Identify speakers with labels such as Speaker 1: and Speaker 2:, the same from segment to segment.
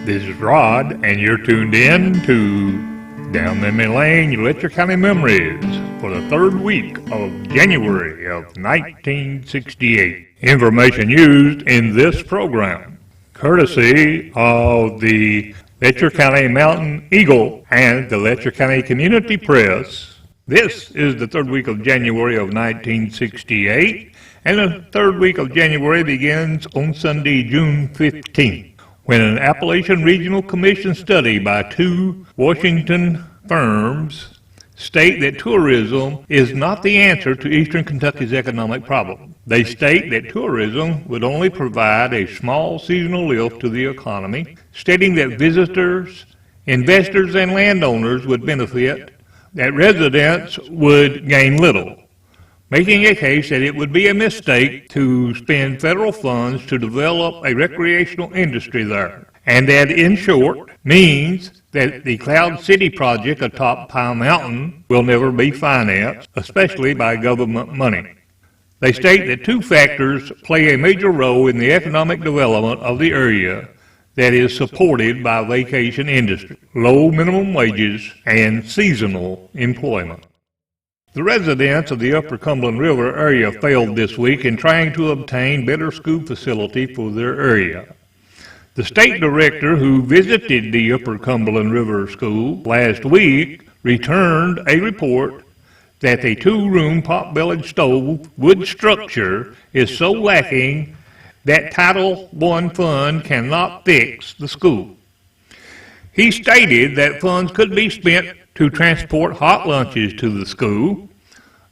Speaker 1: This is Rod, and you're tuned in to Down Memory Lane, Letcher County Memories for the third week of January of 1968. Information used in this program, courtesy of the Letcher County Mountain Eagle and the Letcher County Community Press. This is the third week of January of 1968, and the third week of January begins on Sunday, June 15th. When an Appalachian Regional Commission study by two Washington firms state that tourism is not the answer to Eastern Kentucky's economic problem. They state that tourism would only provide a small seasonal lift to the economy, stating that visitors, investors, and landowners would benefit, that residents would gain little, making a case that it would be a mistake to spend federal funds to develop a recreational industry there, and that, in short, means that the Cloud City project atop Pine Mountain will never be financed, especially by government money. They state that two factors play a major role in the economic development of the area that is supported by vacation industry: low minimum wages and seasonal employment. The residents of the Upper Cumberland River area failed this week in trying to obtain better school facility for their area. The state director who visited the Upper Cumberland River School last week returned a report that the two-room pot-bellied stove wood structure is so lacking that Title I fund cannot fix the school. He stated that funds could be spent to transport hot lunches to the school,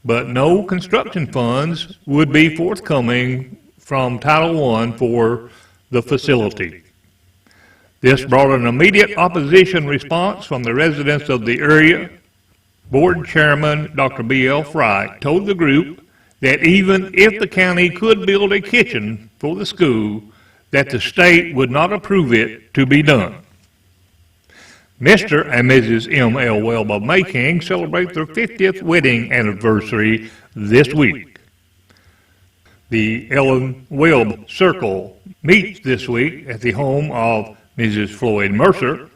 Speaker 1: but no construction funds would be forthcoming from Title I for the facility. This brought an immediate opposition response from the residents of the area. Board Chairman Dr. B.L. Fry told the group that even if the county could build a kitchen for the school, that the state would not approve it to be done. Mr. and Mrs. M.L. Webb of Mayking celebrate their 50th wedding anniversary this week. The Ellen Webb Circle meets this week at the home of Mrs. Floyd Mercer.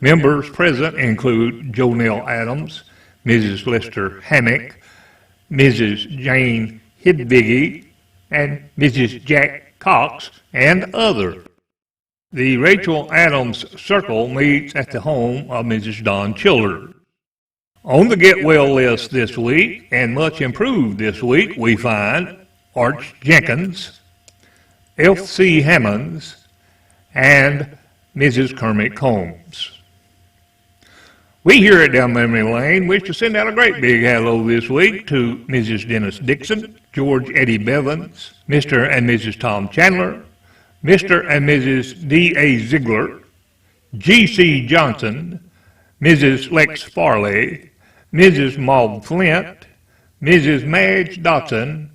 Speaker 1: Members present include Jonelle Adams, Mrs. Lester Hammock, Mrs. Jane Hidvigi, and Mrs. Jack Cox, and others. The Rachel Adams Circle meets at the home of Mrs. Don Childers. On the Get Well list this week, and much improved this week, we find Arch Jenkins, F.C. Hammonds, and Mrs. Kermit Combs. We here at Down Memory Lane wish to send out a great big hello this week to Mrs. Dennis Dixon, George Eddie Bevins, Mr. and Mrs. Tom Chandler, Mr. and Mrs. D.A. Ziegler, G.C. Johnson, Mrs. Lex Farley, Mrs. Maud Flint, Mrs. Madge Dotson,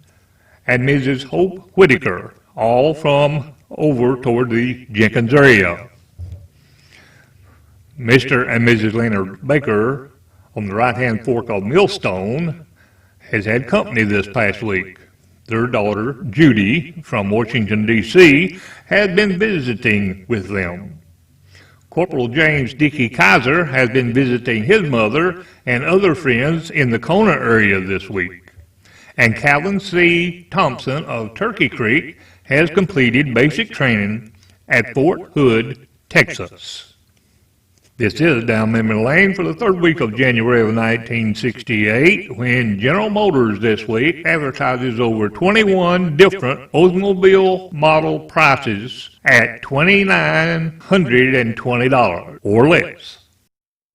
Speaker 1: and Mrs. Hope Whitaker, all from over toward the Jenkins area. Mr. and Mrs. Leonard Baker on the right-hand fork of Millstone has had company this past week. Their daughter, Judy, from Washington, D.C., has been visiting with them. Corporal James Dickey Kaiser has been visiting his mother and other friends in the Kona area this week. And Calvin C. Thompson of Turkey Creek has completed basic training at Fort Hood, Texas. This is Down Memory Lane for the third week of January of 1968, when General Motors this week advertises over 21 different automobile model prices at $2,920 or less.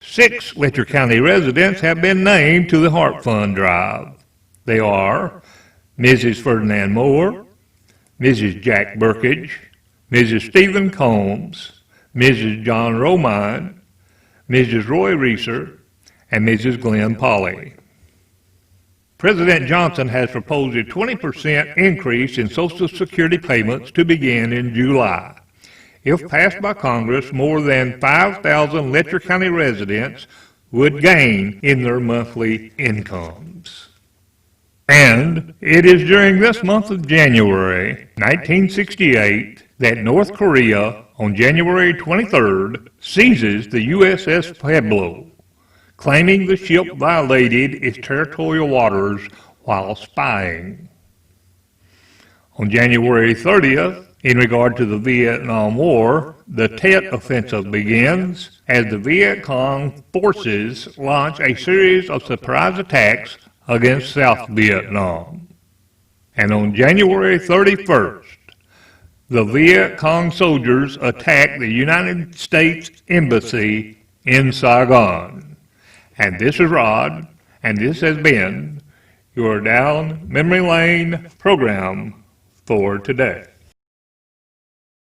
Speaker 1: 6 Letcher County residents have been named to the Heart Fund Drive. They are Mrs. Ferdinand Moore, Mrs. Jack Burkage, Mrs. Stephen Combs, Mrs. John Romine, Mrs. Roy Reeser, and Mrs. Glenn Polly. President Johnson has proposed a 20% increase in Social Security payments to begin in July. If passed by Congress, more than 5,000 Letcher County residents would gain in their monthly incomes. And it is during this month of January 1968 that North Korea on January 23rd, seizes the USS Pueblo, claiming the ship violated its territorial waters while spying. On January 30th, in regard to the Vietnam War, the Tet Offensive begins as the Viet Cong forces launch a series of surprise attacks against South Vietnam. And on January 31st, the Viet Cong soldiers attack the United States Embassy in Saigon. And this is Rod, and this has been your Down Memory Lane program for today.